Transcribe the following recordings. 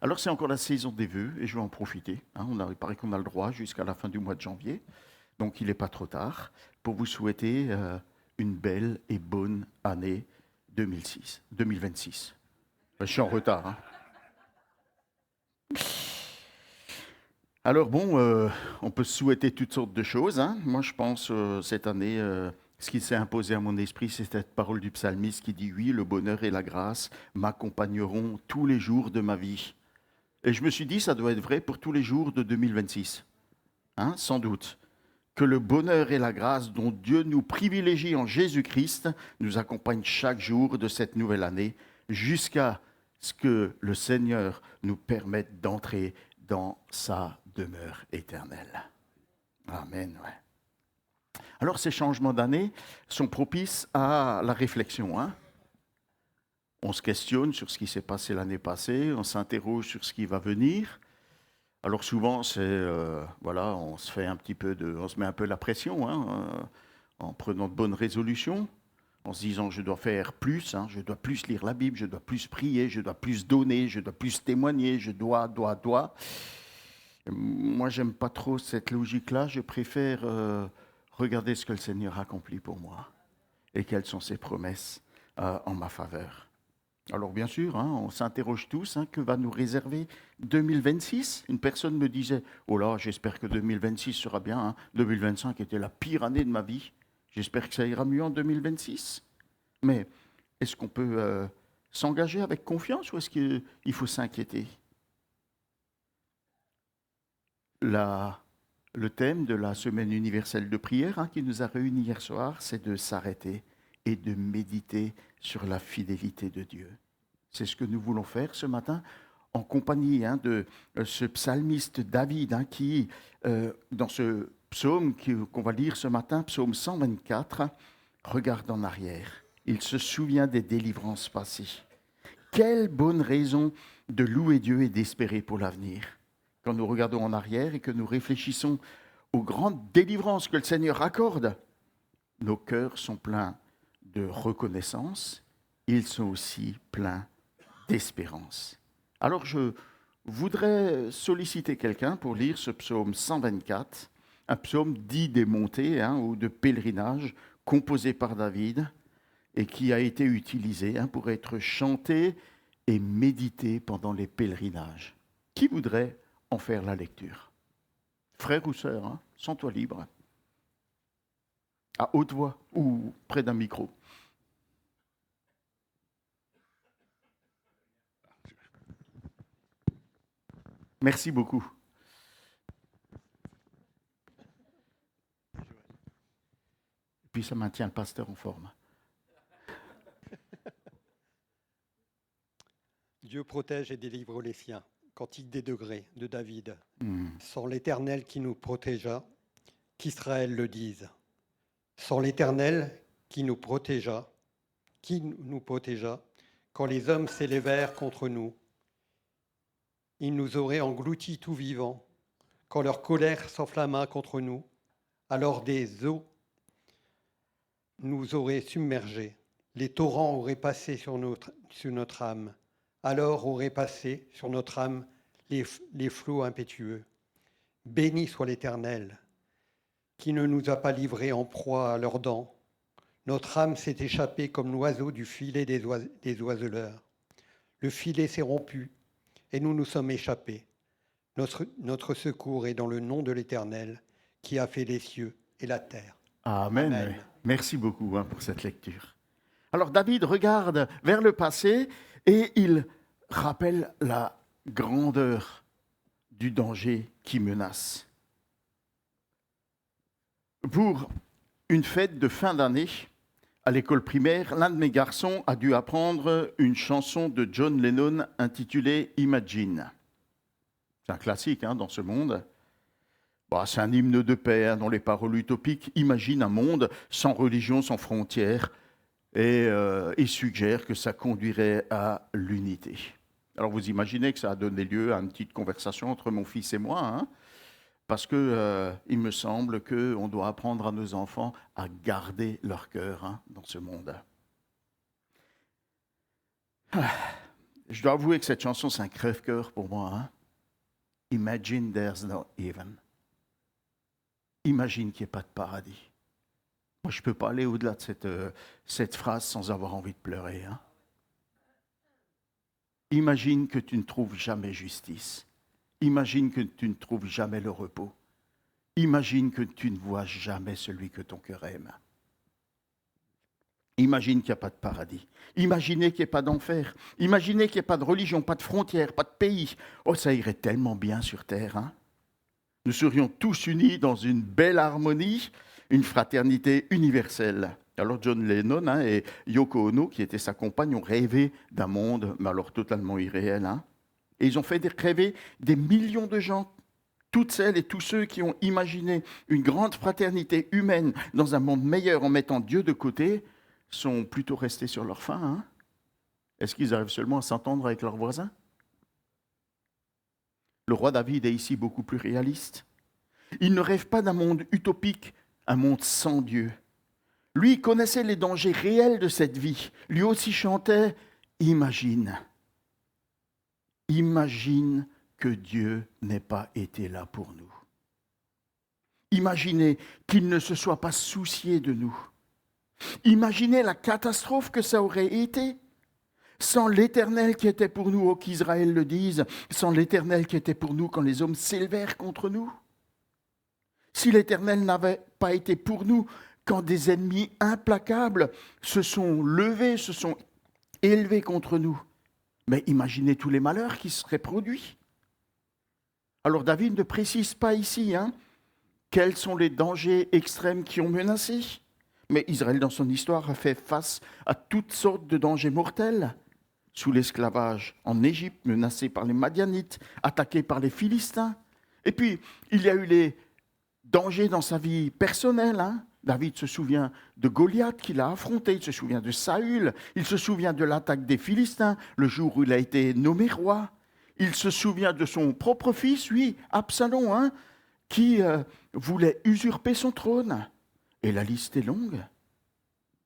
Alors c'est encore la saison des vœux et je vais en profiter. Il paraît qu'on a le droit jusqu'à la fin du mois de janvier, donc il n'est pas trop tard pour vous souhaiter une belle et bonne année 2026. Je suis en retard. Alors bon, on peut se souhaiter toutes sortes de choses. Moi je pense cette année, ce qui s'est imposé à mon esprit, c'est cette parole du psalmiste qui dit: oui, le bonheur et la grâce m'accompagneront tous les jours de ma vie. Et je me suis dit, ça doit être vrai pour tous les jours de 2026, sans doute. Que le bonheur et la grâce dont Dieu nous privilégie en Jésus-Christ nous accompagnent chaque jour de cette nouvelle année jusqu'à ce que le Seigneur nous permette d'entrer dans sa demeure éternelle. Amen. Ouais. Alors ces changements d'année sont propices à la réflexion. On se questionne sur ce qui s'est passé l'année passée, on s'interroge sur ce qui va venir. Alors souvent, on se fait on se met un peu la pression, en prenant de bonnes résolutions, en se disant je dois faire plus, je dois plus lire la Bible, je dois plus prier, je dois plus donner, je dois plus témoigner, je dois. Moi, j'aime pas trop cette logique-là. Je préfère regarder ce que le Seigneur accomplit pour moi et quelles sont ses promesses en ma faveur. Alors bien sûr, on s'interroge tous, que va nous réserver 2026 ? Une personne me disait: oh là, j'espère que 2026 sera bien. 2025 était la pire année de ma vie. J'espère que ça ira mieux en 2026. Mais est-ce qu'on peut s'engager avec confiance ou est-ce qu'il faut s'inquiéter ? Le thème de la semaine universelle de prière qui nous a réunis hier soir, c'est de s'arrêter et de méditer sur la fidélité de Dieu. C'est ce que nous voulons faire ce matin en compagnie de ce psalmiste David qui, dans ce psaume qu'on va lire ce matin, psaume 124, regarde en arrière. Il se souvient des délivrances passées. Quelle bonne raison de louer Dieu et d'espérer pour l'avenir. Quand nous regardons en arrière et que nous réfléchissons aux grandes délivrances que le Seigneur accorde, nos cœurs sont pleins de reconnaissance, ils sont aussi pleins d'espérance. Alors je voudrais solliciter quelqu'un pour lire ce psaume 124, un psaume dit des montées ou de pèlerinage, composé par David et qui a été utilisé pour être chanté et médité pendant les pèlerinages. Qui voudrait en faire la lecture ? Frère ou sœur, sens-toi libre. À haute voix ou près d'un micro. Merci beaucoup. Et puis ça maintient le pasteur en forme. Dieu protège et délivre les siens. Cantique des degrés de David. Sans l'Éternel qui nous protégea, qu'Israël le dise. Sans l'Éternel qui nous protégea, quand les hommes s'élevèrent contre nous, ils nous auraient engloutis tout vivants. Quand leur colère s'enflamma contre nous, alors des eaux nous auraient submergés. Les torrents auraient passé sur notre âme. Alors auraient passé sur notre âme les flots impétueux. Béni soit l'Éternel, qui ne nous a pas livrés en proie à leurs dents. Notre âme s'est échappée comme l'oiseau du filet des oiseleurs. Le filet s'est rompu et nous nous sommes échappés. Notre secours est dans le nom de l'Éternel, qui a fait les cieux et la terre. Amen. Amen. Merci beaucoup pour cette lecture. Alors David regarde vers le passé et il rappelle la grandeur du danger qui menace. Pour une fête de fin d'année, à l'école primaire, l'un de mes garçons a dû apprendre une chanson de John Lennon intitulée « Imagine ». C'est un classique dans ce monde. C'est un hymne de paix dont les paroles utopiques imaginent un monde sans religion, sans frontières, et suggère que ça conduirait à l'unité. Alors vous imaginez que ça a donné lieu à une petite conversation entre mon fils et moi, parce que il me semble qu'on doit apprendre à nos enfants à garder leur cœur dans ce monde. Je dois avouer que cette chanson, c'est un crève-cœur pour moi. Hein? Imagine there's no heaven. Imagine qu'il n'y ait pas de paradis. Moi, je ne peux pas aller au-delà de cette phrase sans avoir envie de pleurer. Hein? Imagine que tu ne trouves jamais justice. Imagine que tu ne trouves jamais le repos. Imagine que tu ne vois jamais celui que ton cœur aime. Imagine qu'il n'y a pas de paradis. Imaginez qu'il n'y ait pas d'enfer. Imaginez qu'il n'y ait pas de religion, pas de frontières, pas de pays. Oh, ça irait tellement bien sur Terre. Hein? Nous serions tous unis dans une belle harmonie, une fraternité universelle. Alors John Lennon et Yoko Ono, qui était sa compagne, ont rêvé d'un monde, mais alors totalement irréel. Hein? Et ils ont fait rêver des millions de gens, toutes celles et tous ceux qui ont imaginé une grande fraternité humaine dans un monde meilleur en mettant Dieu de côté, sont plutôt restés sur leur faim. Hein? Est-ce qu'ils arrivent seulement à s'entendre avec leurs voisins? Le roi David est ici beaucoup plus réaliste. Il ne rêve pas d'un monde utopique, un monde sans Dieu. Lui connaissait les dangers réels de cette vie. Lui aussi chantait « Imagine, imagine que Dieu n'ait pas été là pour nous. Imaginez qu'il ne se soit pas soucié de nous. Imaginez la catastrophe que ça aurait été. Sans l'Éternel qui était pour nous, qu'Israël le dise, sans l'Éternel qui était pour nous quand les hommes s'élevèrent contre nous. Si l'Éternel n'avait pas été pour nous quand des ennemis implacables se sont levés, se sont élevés contre nous, mais imaginez tous les malheurs qui seraient produits. Alors David ne précise pas ici quels sont les dangers extrêmes qui ont menacé. Mais Israël, dans son histoire, a fait face à toutes sortes de dangers mortels. Sous l'esclavage en Égypte, menacé par les Madianites, attaqué par les Philistins. Et puis, il y a eu les dangers dans sa vie personnelle. David se souvient de Goliath qu'il a affronté, il se souvient de Saül, il se souvient de l'attaque des Philistins, le jour où il a été nommé roi. Il se souvient de son propre fils, Absalom, qui voulait usurper son trône. Et la liste est longue.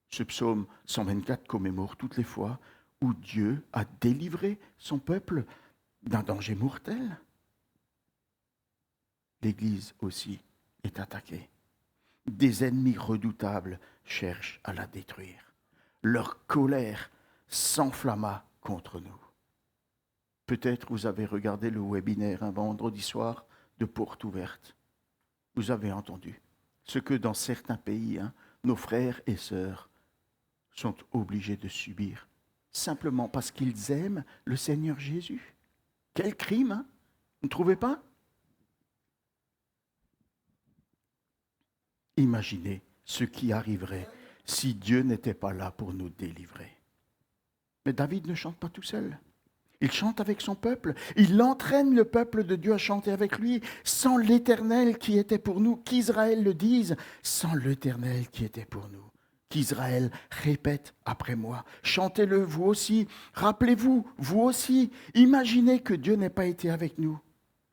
Ce psaume 124 commémore toutes les fois où Dieu a délivré son peuple d'un danger mortel. L'Église aussi est attaquée. Des ennemis redoutables cherchent à la détruire. Leur colère s'enflamma contre nous. Peut-être vous avez regardé le webinaire un vendredi soir de Porte Ouverte. Vous avez entendu ce que dans certains pays, nos frères et sœurs sont obligés de subir, simplement parce qu'ils aiment le Seigneur Jésus. Quel crime, vous ne trouvez pas? Imaginez ce qui arriverait si Dieu n'était pas là pour nous délivrer. Mais David ne chante pas tout seul. Il chante avec son peuple. Il entraîne le peuple de Dieu à chanter avec lui. Sans l'Éternel qui était pour nous, qu'Israël le dise. Sans l'Éternel qui était pour nous. Qu'Israël répète après moi. Chantez-le vous aussi. Rappelez-vous, vous aussi. Imaginez que Dieu n'ait pas été avec nous.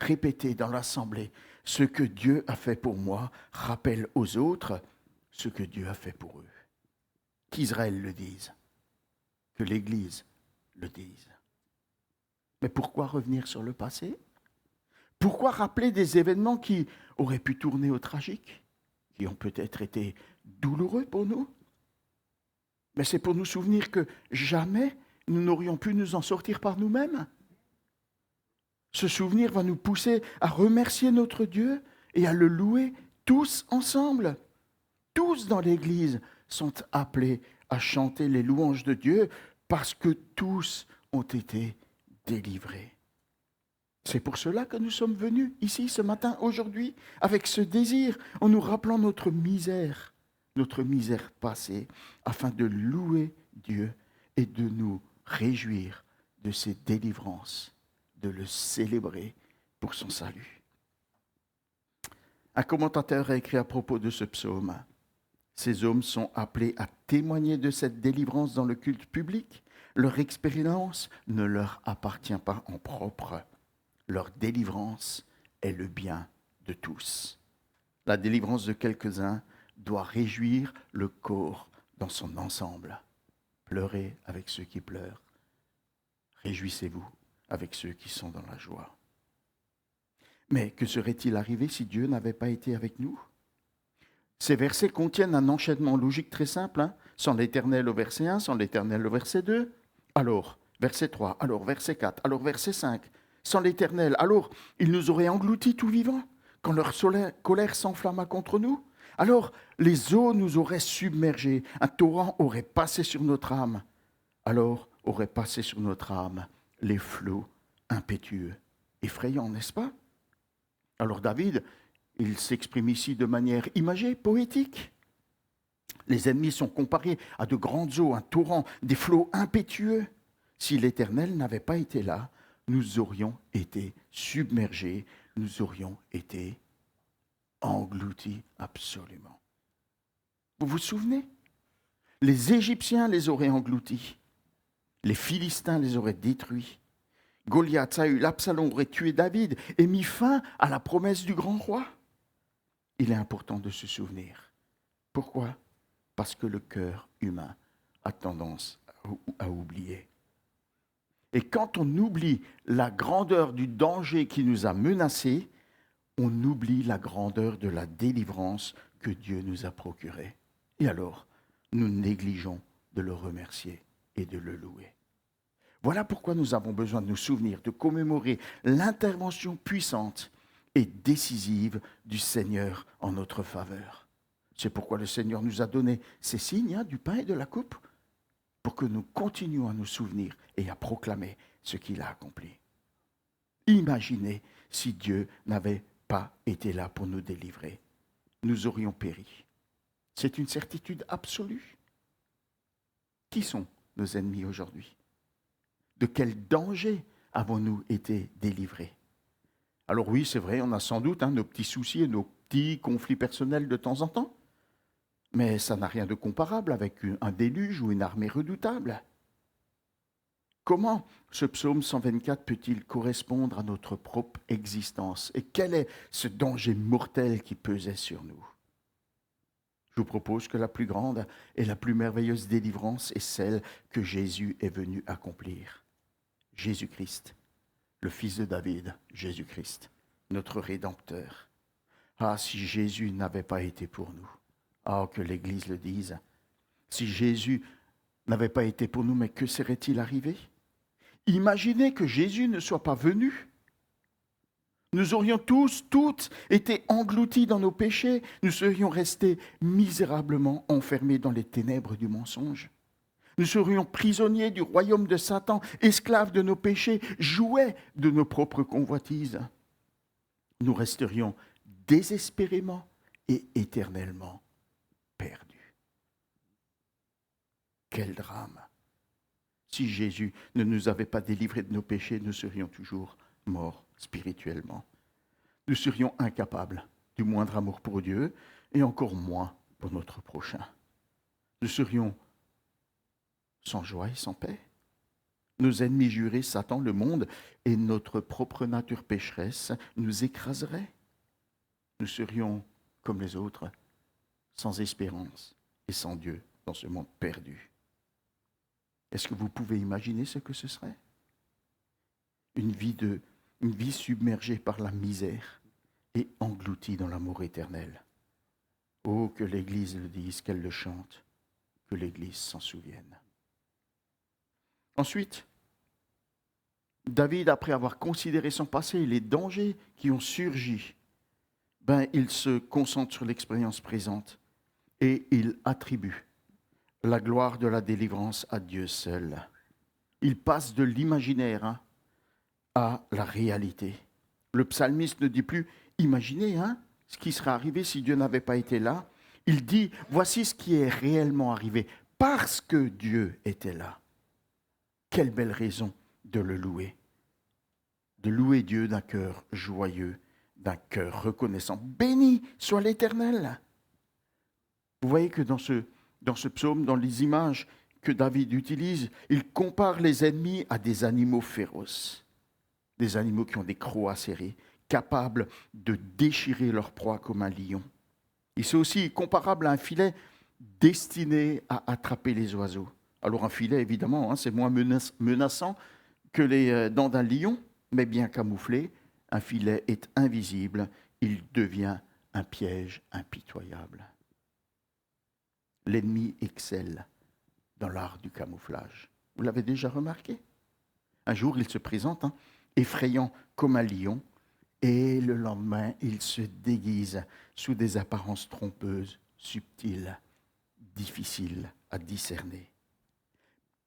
Répétez dans l'assemblée. Ce que Dieu a fait pour moi rappelle aux autres ce que Dieu a fait pour eux. Qu'Israël le dise. Que l'Église le dise. Mais pourquoi revenir sur le passé? Pourquoi rappeler des événements qui auraient pu tourner au tragique, qui ont peut-être été douloureux pour nous? Mais c'est pour nous souvenir que jamais nous n'aurions pu nous en sortir par nous-mêmes. Ce souvenir va nous pousser à remercier notre Dieu et à le louer tous ensemble. Tous dans l'Église sont appelés à chanter les louanges de Dieu parce que tous ont été délivrés. C'est pour cela que nous sommes venus ici ce matin, aujourd'hui, avec ce désir, en nous rappelant notre misère passée, afin de louer Dieu et de nous réjouir de ses délivrances, de le célébrer pour son salut. Un commentateur a écrit à propos de ce psaume: ces hommes sont appelés à témoigner de cette délivrance dans le culte public. Leur expérience ne leur appartient pas en propre. Leur délivrance est le bien de tous. La délivrance de quelques-uns doit réjouir le corps dans son ensemble. Pleurer avec ceux qui pleurent, Réjouissez-vous avec ceux qui sont dans la joie. Mais que serait-il arrivé si Dieu n'avait pas été avec nous? Ces versets contiennent un enchaînement logique très simple, hein. Sans l'Éternel au verset 1, sans l'Éternel au verset 2. Alors, verset 3, alors verset 4, alors verset 5. Sans l'Éternel, alors ils nous auraient engloutis tout vivants quand leur colère s'enflamma contre nous. Alors les eaux nous auraient submergés, un torrent aurait passé sur notre âme. Alors auraient passé sur notre âme les flots impétueux. Effrayant, n'est-ce pas? Alors David, il s'exprime ici de manière imagée, poétique. Les ennemis sont comparés à de grandes eaux, un torrent, des flots impétueux. Si l'Éternel n'avait pas été là, nous aurions été submergés, nous aurions été engloutis absolument. Vous vous souvenez? Les Égyptiens les auraient engloutis, les Philistins les auraient détruits. Goliath, Saül, Absalom auraient tué David et mis fin à la promesse du grand roi. Il est important de se souvenir. Pourquoi? Parce que le cœur humain a tendance à oublier. Et quand on oublie la grandeur du danger qui nous a menacés, on oublie la grandeur de la délivrance que Dieu nous a procurée. Et alors, nous négligeons de le remercier et de le louer. Voilà pourquoi nous avons besoin de nous souvenir, de commémorer l'intervention puissante et décisive du Seigneur en notre faveur. C'est pourquoi le Seigneur nous a donné ces signes, du pain et de la coupe, pour que nous continuions à nous souvenir et à proclamer ce qu'il a accompli. Imaginez si Dieu n'avait pas été là pour nous délivrer. Nous aurions péri. C'est une certitude absolue. Qui sont nos ennemis aujourd'hui? De quel danger avons-nous été délivrés? Alors oui, c'est vrai, on a sans doute nos petits soucis et nos petits conflits personnels de temps en temps, mais ça n'a rien de comparable avec un déluge ou une armée redoutable. Comment ce psaume 124 peut-il correspondre à notre propre existence? Et quel est ce danger mortel qui pesait sur nous? Je vous propose que la plus grande et la plus merveilleuse délivrance est celle que Jésus est venu accomplir. Jésus-Christ, le Fils de David, Jésus-Christ, notre Rédempteur. Ah, si Jésus n'avait pas été pour nous. Ah, que l'Église le dise. Si Jésus n'avait pas été pour nous, mais que serait-il arrivé? Imaginez que Jésus ne soit pas venu. Nous aurions toutes été engloutis dans nos péchés. Nous serions restés misérablement enfermés dans les ténèbres du mensonge. Nous serions prisonniers du royaume de Satan, esclaves de nos péchés, jouets de nos propres convoitises. Nous resterions désespérément et éternellement perdus. Quel drame! Si Jésus ne nous avait pas délivrés de nos péchés, nous serions toujours morts spirituellement. Nous serions incapables du moindre amour pour Dieu et encore moins pour notre prochain. Nous serions sans joie et sans paix. Nos ennemis jurés, Satan, le monde et notre propre nature pécheresse nous écraseraient. Nous serions comme les autres, sans espérance et sans Dieu dans ce monde perdu. Est-ce que vous pouvez imaginer ce que ce serait? Une vie submergée par la misère et engloutie dans l'amour éternel. Oh, que l'Église le dise, qu'elle le chante, que l'Église s'en souvienne. Ensuite, David, après avoir considéré son passé et les dangers qui ont surgi, il se concentre sur l'expérience présente et il attribue la gloire de la délivrance à Dieu seul. Il passe de l'imaginaire à la réalité. Le psalmiste ne dit plus « imaginez ce qui serait arrivé si Dieu n'avait pas été là ». Il dit « voici ce qui est réellement arrivé parce que Dieu était là ». Quelle belle raison de le louer. De louer Dieu d'un cœur joyeux, d'un cœur reconnaissant. Béni soit l'Éternel. Vous voyez que dans ce psaume, dans les images que David utilise, il compare les ennemis à des animaux féroces. Des animaux qui ont des crocs acérés, capables de déchirer leur proie comme un lion. Il est aussi comparable à un filet destiné à attraper les oiseaux. Alors un filet, évidemment, c'est moins menaçant que les dents d'un lion, mais bien camouflé, un filet est invisible, il devient un piège impitoyable. L'ennemi excelle dans l'art du camouflage. Vous l'avez déjà remarqué? Un jour, il se présente, effrayant comme un lion, et le lendemain, il se déguise sous des apparences trompeuses, subtiles, difficiles à discerner.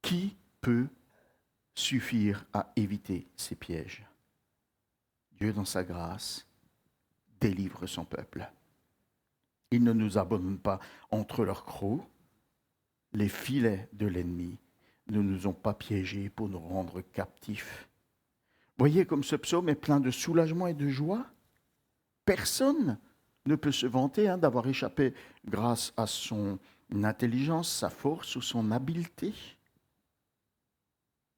Qui peut suffire à éviter ces pièges? Dieu, dans sa grâce, délivre son peuple. Il ne nous abandonne pas entre leurs crocs. Les filets de l'ennemi ne nous ont pas piégés pour nous rendre captifs. Voyez comme ce psaume est plein de soulagement et de joie. Personne ne peut se vanter d'avoir échappé grâce à son intelligence, sa force ou son habileté.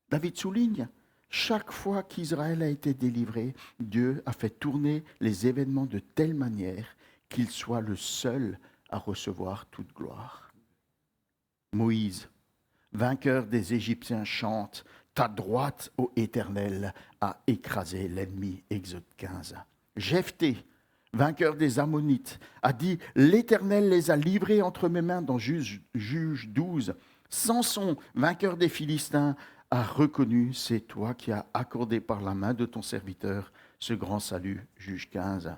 David souligne, chaque fois qu'Israël a été délivré, Dieu a fait tourner les événements de telle manière qu'il soit le seul à recevoir toute gloire. Moïse, vainqueur des Égyptiens, chante « Ta droite, ô Éternel, a écrasé l'ennemi » Exode 15. Jephthé, vainqueur des Ammonites, a dit « L'Éternel les a livrés entre mes mains » dans Juge 12. Samson, vainqueur des Philistins, a reconnu « C'est toi qui as accordé par la main de ton serviteur ce grand salut » Juge 15.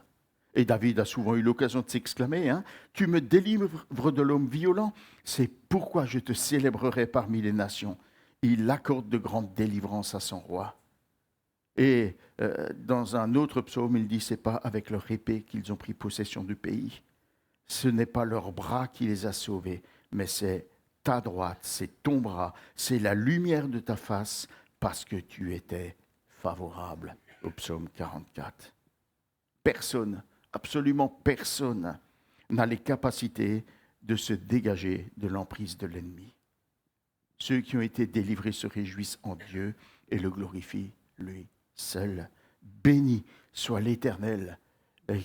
Et David a souvent eu l'occasion de s'exclamer « Tu me délivres de l'homme violent, c'est pourquoi je te célébrerai parmi les nations. » Il accorde de grandes délivrances à son roi. Et dans un autre psaume, il dit « C'est pas avec leur épée qu'ils ont pris possession du pays. Ce n'est pas leur bras qui les a sauvés, mais c'est ta droite, c'est ton bras, c'est la lumière de ta face, parce que tu étais favorable. » Au psaume 44. Personne, absolument personne, n'a les capacités de se dégager de l'emprise de l'ennemi. Ceux qui ont été délivrés se réjouissent en Dieu et le glorifient lui seul. Béni soit l'Éternel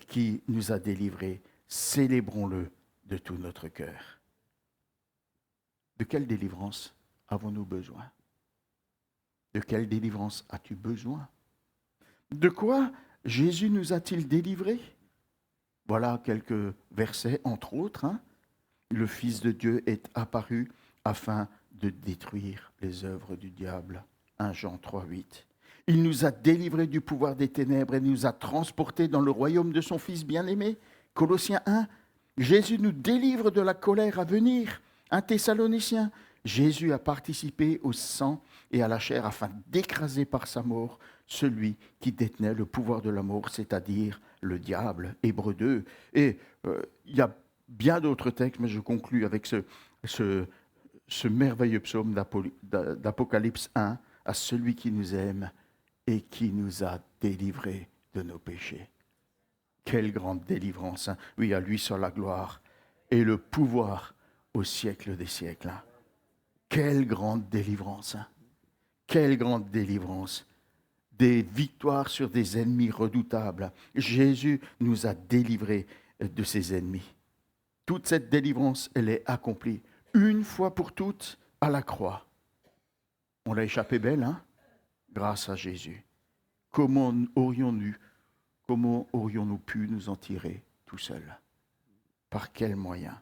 qui nous a délivrés. Célébrons-le de tout notre cœur. De quelle délivrance avons-nous besoin? De quelle délivrance as-tu besoin? De quoi Jésus nous a-t-il délivrés? Voilà quelques versets, entre autres. Le Fils de Dieu est apparu afin de détruire les œuvres du diable. 1 Jean 3, 8. Il nous a délivrés du pouvoir des ténèbres et nous a transportés dans le royaume de son Fils bien-aimé. Colossiens 1. Jésus nous délivre de la colère à venir. 1 Thessaloniciens. Jésus a participé au sang et à la chair afin d'écraser par sa mort celui qui détenait le pouvoir de la mort, c'est-à-dire le diable. Hébreux 2. Et il y a bien d'autres textes, mais je conclus avec ce merveilleux psaume d'Apocalypse 1, à celui qui nous aime et qui nous a délivrés de nos péchés. Quelle grande délivrance. Oui, à lui soit la gloire et le pouvoir au siècle des siècles. Quelle grande délivrance. Quelle grande délivrance. Des victoires sur des ennemis redoutables. Jésus nous a délivrés de ses ennemis. Toute cette délivrance, elle est accomplie une fois pour toutes à la croix. On l'a échappé belle, grâce à Jésus. Comment aurions-nous pu nous en tirer tout seuls? Par quels moyens?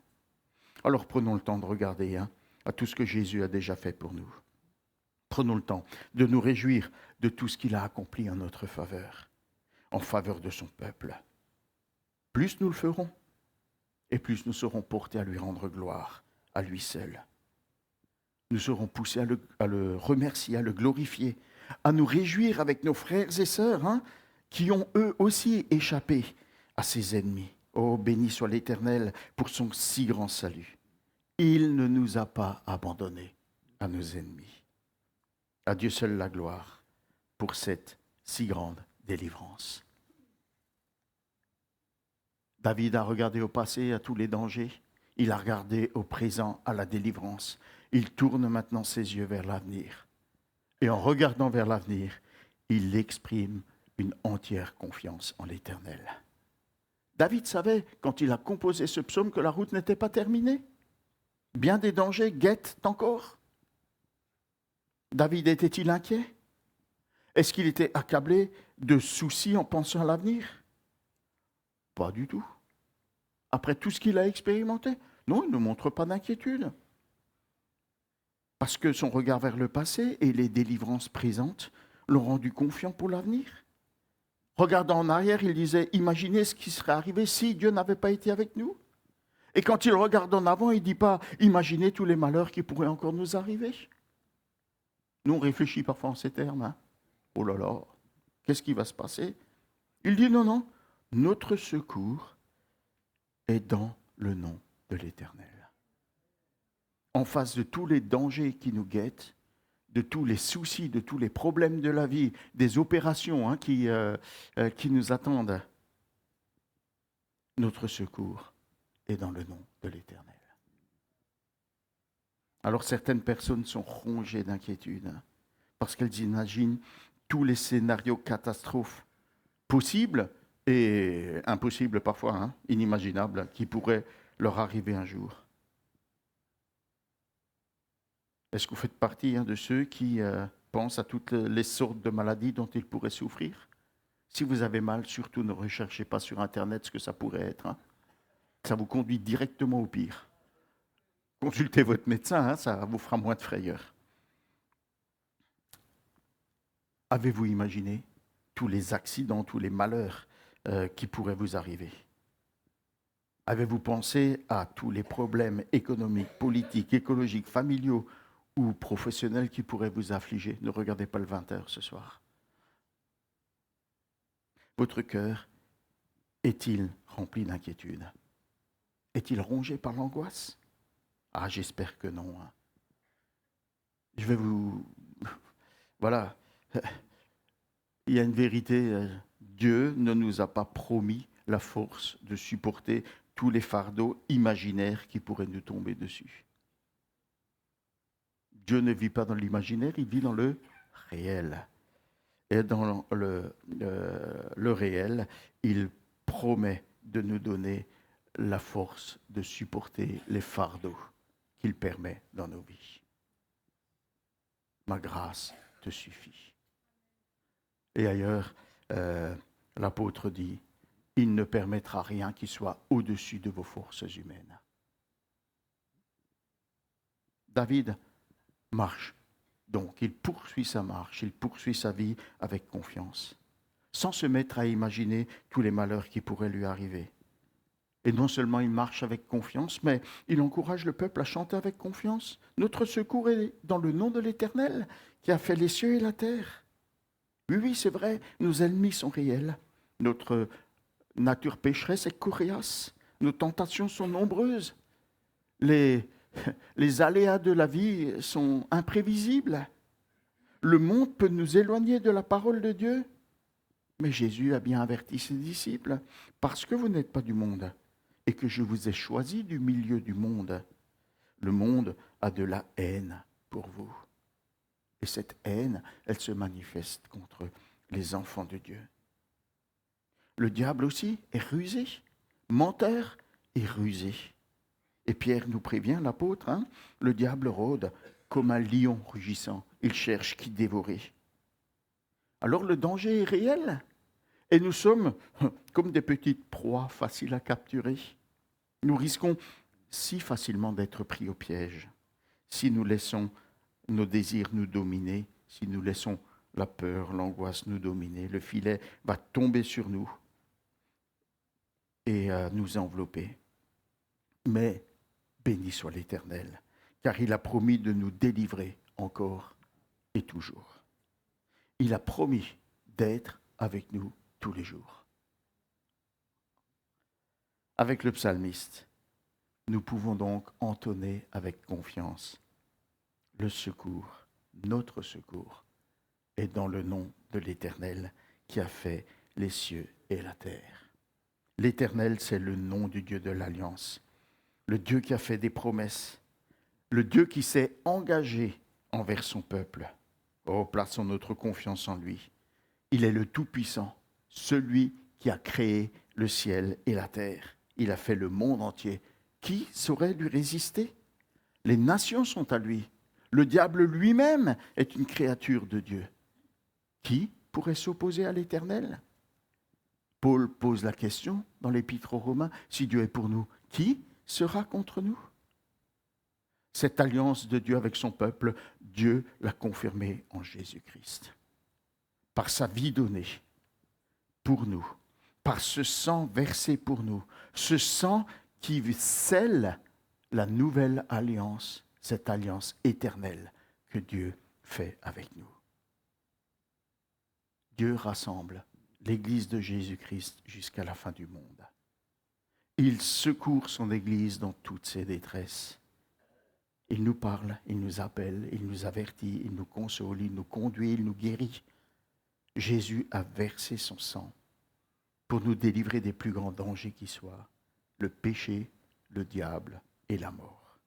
Alors prenons le temps de regarder à tout ce que Jésus a déjà fait pour nous. Prenons le temps de nous réjouir de tout ce qu'il a accompli en notre faveur, en faveur de son peuple. Plus nous le ferons, et plus nous serons portés à lui rendre gloire, à lui seul. Nous serons poussés à le remercier, à le glorifier, à nous réjouir avec nos frères et sœurs qui ont eux aussi échappé à ses ennemis. Oh, béni soit l'Éternel pour son si grand salut. Il ne nous a pas abandonnés à nos ennemis. À Dieu seul la gloire pour cette si grande délivrance. David a regardé au passé à tous les dangers. Il a regardé au présent à la délivrance. Il tourne maintenant ses yeux vers l'avenir. Et en regardant vers l'avenir, il exprime une entière confiance en l'Éternel. David savait, quand il a composé ce psaume, que la route n'était pas terminée. Bien des dangers guettent encore. David était-il inquiet? Est-ce qu'il était accablé de soucis en pensant à l'avenir? Pas du tout. Après tout ce qu'il a expérimenté, non, il ne montre pas d'inquiétude. Parce que son regard vers le passé et les délivrances présentes l'ont rendu confiant pour l'avenir. Regardant en arrière, il disait, imaginez ce qui serait arrivé si Dieu n'avait pas été avec nous. Et quand il regarde en avant, il ne dit pas, imaginez tous les malheurs qui pourraient encore nous arriver. Nous, on réfléchit parfois en ces termes. Hein. Oh là là, qu'est-ce qui va se passer? Il dit, non, non, notre secours est dans le nom de l'Éternel. En face de tous les dangers qui nous guettent, de tous les soucis, de tous les problèmes de la vie, des opérations qui nous attendent, notre secours est dans le nom de l'Éternel. Alors certaines personnes sont rongées d'inquiétude parce qu'elles imaginent tous les scénarios catastrophes possibles et impossibles parfois, inimaginables, qui pourraient leur arriver un jour. Est-ce que vous faites partie de ceux qui pensent à toutes les sortes de maladies dont ils pourraient souffrir? Si vous avez mal, surtout ne recherchez pas sur Internet ce que ça pourrait être. Hein. Ça vous conduit directement au pire. Consultez votre médecin, ça vous fera moins de frayeur. Avez-vous imaginé tous les accidents, tous les malheurs qui pourraient vous arriver? Avez-vous pensé à tous les problèmes économiques, politiques, écologiques, familiaux ou professionnels qui pourraient vous affliger? Ne regardez pas le 20h ce soir. Votre cœur est-il rempli d'inquiétude? Est-il rongé par l'angoisse? Ah, j'espère que non. Je vais vous... Voilà. Il y a une vérité. Dieu ne nous a pas promis la force de supporter tous les fardeaux imaginaires qui pourraient nous tomber dessus. Dieu ne vit pas dans l'imaginaire, il vit dans le réel. Et dans le réel, il promet de nous donner la force de supporter les fardeaux qu'il permet dans nos vies. Ma grâce te suffit. Et ailleurs, l'apôtre dit, il ne permettra rien qui soit au-dessus de vos forces humaines. David marche. Donc, il poursuit sa marche, il poursuit sa vie avec confiance, sans se mettre à imaginer tous les malheurs qui pourraient lui arriver. Et non seulement il marche avec confiance, mais il encourage le peuple à chanter avec confiance. Notre secours est dans le nom de l'Éternel, qui a fait les cieux et la terre. Oui, oui, c'est vrai, nos ennemis sont réels. Notre nature pécheresse est coriace. Nos tentations sont nombreuses. Les aléas de la vie sont imprévisibles. Le monde peut nous éloigner de la parole de Dieu. Mais Jésus a bien averti ses disciples, parce que vous n'êtes pas du monde et que je vous ai choisi du milieu du monde. Le monde a de la haine pour vous. Et cette haine, elle se manifeste contre les enfants de Dieu. Le diable aussi est rusé, menteur et rusé. Et Pierre nous prévient, l'apôtre, le diable rôde comme un lion rugissant. Il cherche qui dévorer. Alors le danger est réel. Et nous sommes comme des petites proies faciles à capturer. Nous risquons si facilement d'être pris au piège si nous laissons nos désirs nous dominer, si nous laissons la peur, l'angoisse nous dominer. Le filet va tomber sur nous et nous envelopper. Mais béni soit l'Éternel, car il a promis de nous délivrer encore et toujours. Il a promis d'être avec nous tous les jours. Avec le psalmiste, nous pouvons donc entonner avec confiance le secours, notre secours, est dans le nom de l'Éternel qui a fait les cieux et la terre. L'Éternel, c'est le nom du Dieu de l'Alliance, le Dieu qui a fait des promesses, le Dieu qui s'est engagé envers son peuple. Oh, plaçons notre confiance en lui. Il est le Tout-Puissant, celui qui a créé le ciel et la terre. Il a fait le monde entier. Qui saurait lui résister? Les nations sont à lui. Le diable lui-même est une créature de Dieu. Qui pourrait s'opposer à l'Éternel? Paul pose la question dans l'Épître aux Romains, si Dieu est pour nous, qui sera contre nous? Cette alliance de Dieu avec son peuple, Dieu l'a confirmée en Jésus-Christ. Par sa vie donnée pour nous, par ce sang versé pour nous, ce sang qui scelle la nouvelle alliance, cette alliance éternelle que Dieu fait avec nous. Dieu rassemble l'Église de Jésus-Christ jusqu'à la fin du monde. Il secourt son Église dans toutes ses détresses. Il nous parle, il nous appelle, il nous avertit, il nous console, il nous conduit, il nous guérit. Jésus a versé son sang pour nous délivrer des plus grands dangers qui soient, le péché, le diable et la mort.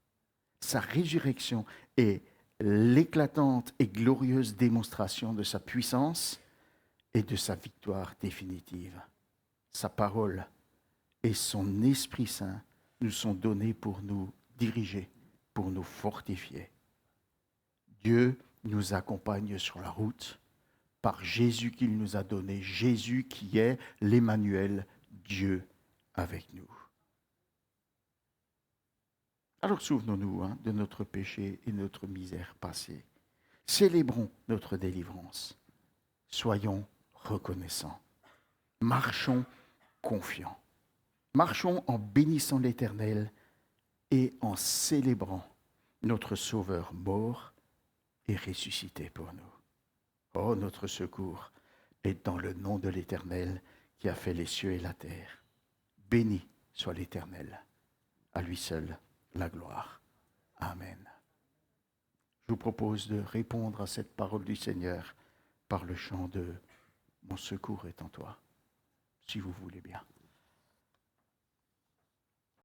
Sa résurrection est l'éclatante et glorieuse démonstration de sa puissance et de sa victoire définitive. Sa parole et son Esprit Saint nous sont donnés pour nous diriger, pour nous fortifier. Dieu nous accompagne sur la route par Jésus qu'il nous a donné, Jésus qui est l'Emmanuel, Dieu avec nous. Alors souvenons-nous de notre péché et notre misère passée. Célébrons notre délivrance. Soyons reconnaissants. Marchons confiants. Marchons en bénissant l'Éternel et en célébrant notre Sauveur mort et ressuscité pour nous. Oh, notre secours est dans le nom de l'Éternel qui a fait les cieux et la terre. Béni soit l'Éternel, à lui seul la gloire. Amen. Je vous propose de répondre à cette parole du Seigneur par le chant de « Mon secours est en toi », si vous voulez bien.